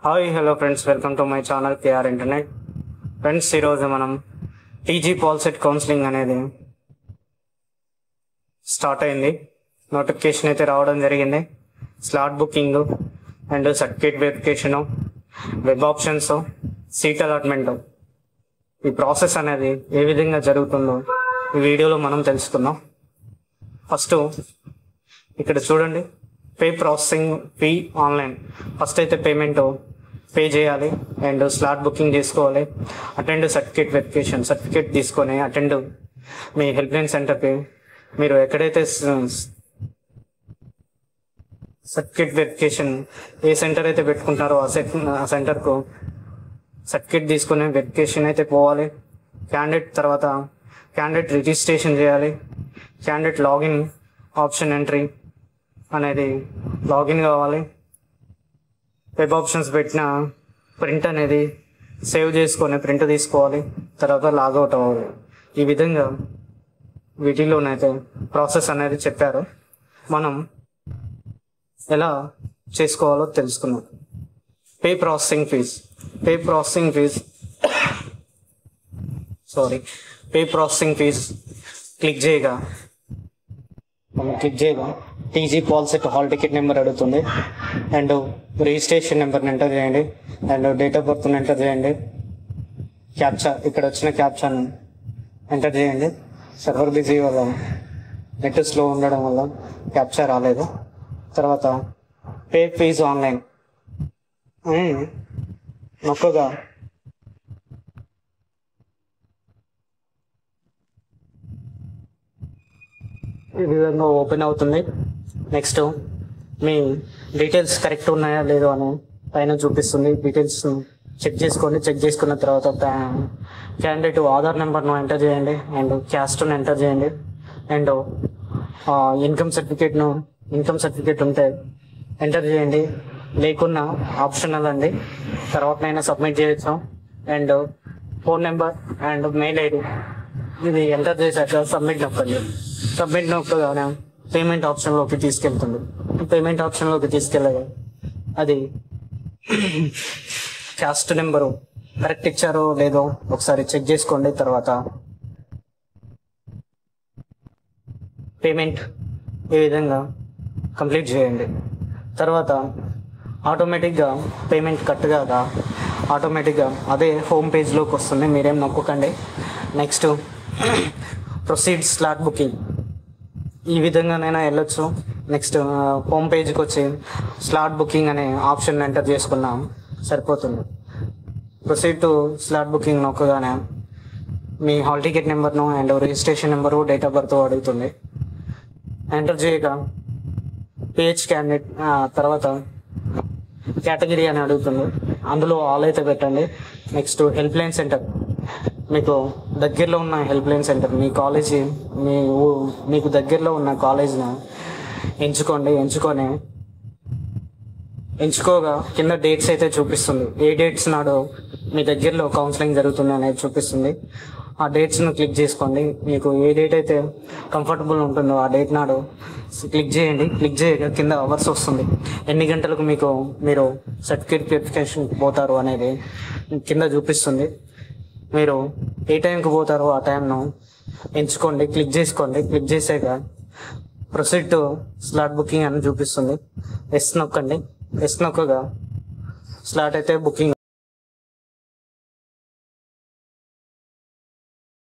Hi hello friends, welcome to my channel K R internet. Friends, ఈరోజు మనం TG పాల్సెట్ counselling అనేది స్టార్ట్ అయింది. నోటిఫికేషన్ అయితే రావడం జరిగింది. Slot booking and certificate verification, web options, seat allotment, ఈ ప్రాసెస్ అనేది ఏ విధంగా జరుగుతుందో ఈ వీడియోలో మనం తెలుసుకుందాం. ఫస్ట్ ఇక్కడ చూడండి, pay processing fee online. First అయితే పేమెంట్ పే చేయాలి అండ్ స్లాట్ బుకింగ్ చేసుకోవాలి. అటెండ్ సర్టిఫికేట్ వెరిఫికేషన్, సర్టిఫికేట్ తీసుకొని అటెండ్ మీ హెల్ప్ లైన్ సెంటర్కి. మీరు ఎక్కడైతే సర్టిఫికేట్ వెరిఫికేషన్ ఏ సెంటర్ అయితే పెట్టుకుంటారో ఆ సెంటర్కు సర్టిఫికేట్ తీసుకునే వెరిఫికేషన్ అయితే పోవాలి. క్యాండిడేట్ రిజిస్ట్రేషన్ చేయాలి. క్యాండిడేట్ లాగిన్ ఆప్షన్ ఎంట్రీ అనేది లాగిన్ కావాలి. వెబ్ ఆప్షన్స్ పెట్టిన ప్రింట్ అనేది సేవ్ చేసుకొని ప్రింట్ తీసుకోవాలి. తర్వాత లాగౌట్ అవ్వాలి. ఈ విధంగా వీటిలోనైతే ప్రాసెస్ అనేది చెప్పారు. మనం ఎలా చేసుకోవాలో తెలుసుకున్నాం. పే ప్రాసెసింగ్ ఫీజ్ క్లిక్ చేయగా టీజీ పాల్సెట్ హాల్ టికెట్ నెంబర్ అడుగుతుంది. అండ్ రిజిస్ట్రేషన్ నెంబర్ని ఎంటర్ చేయండి. అండ్ డేట్ ఆఫ్ బర్త్ని ఎంటర్ చేయండి. క్యాప్చా, ఇక్కడ వచ్చిన క్యాప్చాను ఎంటర్ చేయండి. సర్వర్ బిజీ వల్ల, నెట్ స్లో ఉండడం వల్ల క్యాప్చా రాలేదు. తర్వాత పే ఫీజ్ ఆన్లైన్ అని నొక్కగా ఈ విధంగా ఓపెన్ అవుతుంది. నెక్స్ట్ మీ డీటెయిల్స్ కరెక్ట్ ఉన్నాయా లేదో అని పైన చూపిస్తుంది. డీటెయిల్స్ చెక్ చేసుకున్న తర్వాత క్యాండిడేట్ ఆధార్ నెంబర్ను ఎంటర్ చేయండి. అండ్ క్యాస్ట్ను ఎంటర్ చేయండి. అండ్ ఇన్కమ్ సర్టిఫికేట్ ఉంటే ఎంటర్ చేయండి. లేకున్నా ఆప్షనల్ అండి, తర్వాతనైనా సబ్మిట్ చేయొచ్చు. And phone number and mail ID ఇది ఎంటర్ చేశాక సబ్మిట్ నొక్కండి. సబ్మిట్ నొక్కగానే పేమెంట్ ఆప్షన్లోకి తీసుకెళ్తుంది. పేమెంట్ ఆప్షన్లోకి తీసుకెళ్ళగా అది క్యాస్ట్ నెంబరు కరెక్ట్ ఇచ్చారో లేదో ఒకసారి చెక్ చేసుకోండి. తర్వాత పేమెంట్ ఈ విధంగా కంప్లీట్ చేయండి. తర్వాత ఆటోమేటిక్గా పేమెంట్ కట్ కాగా ఆటోమేటిక్గా అదే హోమ్ పేజ్లోకి వస్తుంది. మీరేం నొక్కకండి. నెక్స్ట్ ప్రొసీడ్ స్లాట్ బుకింగ్, ఈ విధంగానైనా వెళ్ళొచ్చు. నెక్స్ట్ హోమ్ పేజ్కి వచ్చి స్లాట్ బుకింగ్ అనే ఆప్షన్ ఎంటర్ చేసుకున్నాం సరిపోతుంది. ప్రొసీడ్ టు స్లాట్ బుకింగ్ నొక్కగానే మీ హాల్ టికెట్ నెంబర్ను and registration number, date of birth అడుగుతుంది. ఎంటర్ చేయక పేజ్ క్యాండిడేట్, తర్వాత కేటగిరీ అని అడుగుతుంది. అందులో ఆల్ అయితే పెట్టండి. నెక్స్ట్ హెల్ప్ లైన్ సెంటర్, మీకు దగ్గరలో ఉన్న హెల్ప్ లైన్ సెంటర్, మీ కాలేజీ మీకు దగ్గరలో ఉన్న కాలేజ్ని ఎంచుకోగా కింద డేట్స్ అయితే చూపిస్తుంది. ఏ డేట్స్ నాడు మీ దగ్గరలో కౌన్సిలింగ్ జరుగుతుంది అనేది చూపిస్తుంది. ఆ డేట్స్ను క్లిక్ చేసుకోండి. మీకు ఏ డేట్ అయితే కంఫర్టబుల్ ఉంటుందో ఆ డేట్ నాడు క్లిక్ చేయండి. క్లిక్ చేయగా కింద అవర్స్ వస్తుంది. ఎన్ని గంటలకు మీరు సర్టిఫికేట్ వెరిఫికేషన్కి పోతారు అనేది కింద చూపిస్తుంది. మీరు ఏ టైంకి పోతారో ఆ టైంను ఎంచుకోండి. క్లిక్ చేసుకోండి. క్లిక్ చేసాక ప్రొసీడ్ టు స్లాట్ బుకింగ్ అని చూపిస్తుంది. ఎస్ నొక్కండి. ఎస్ నొక్కగా స్లాట్ అయితే బుకింగ్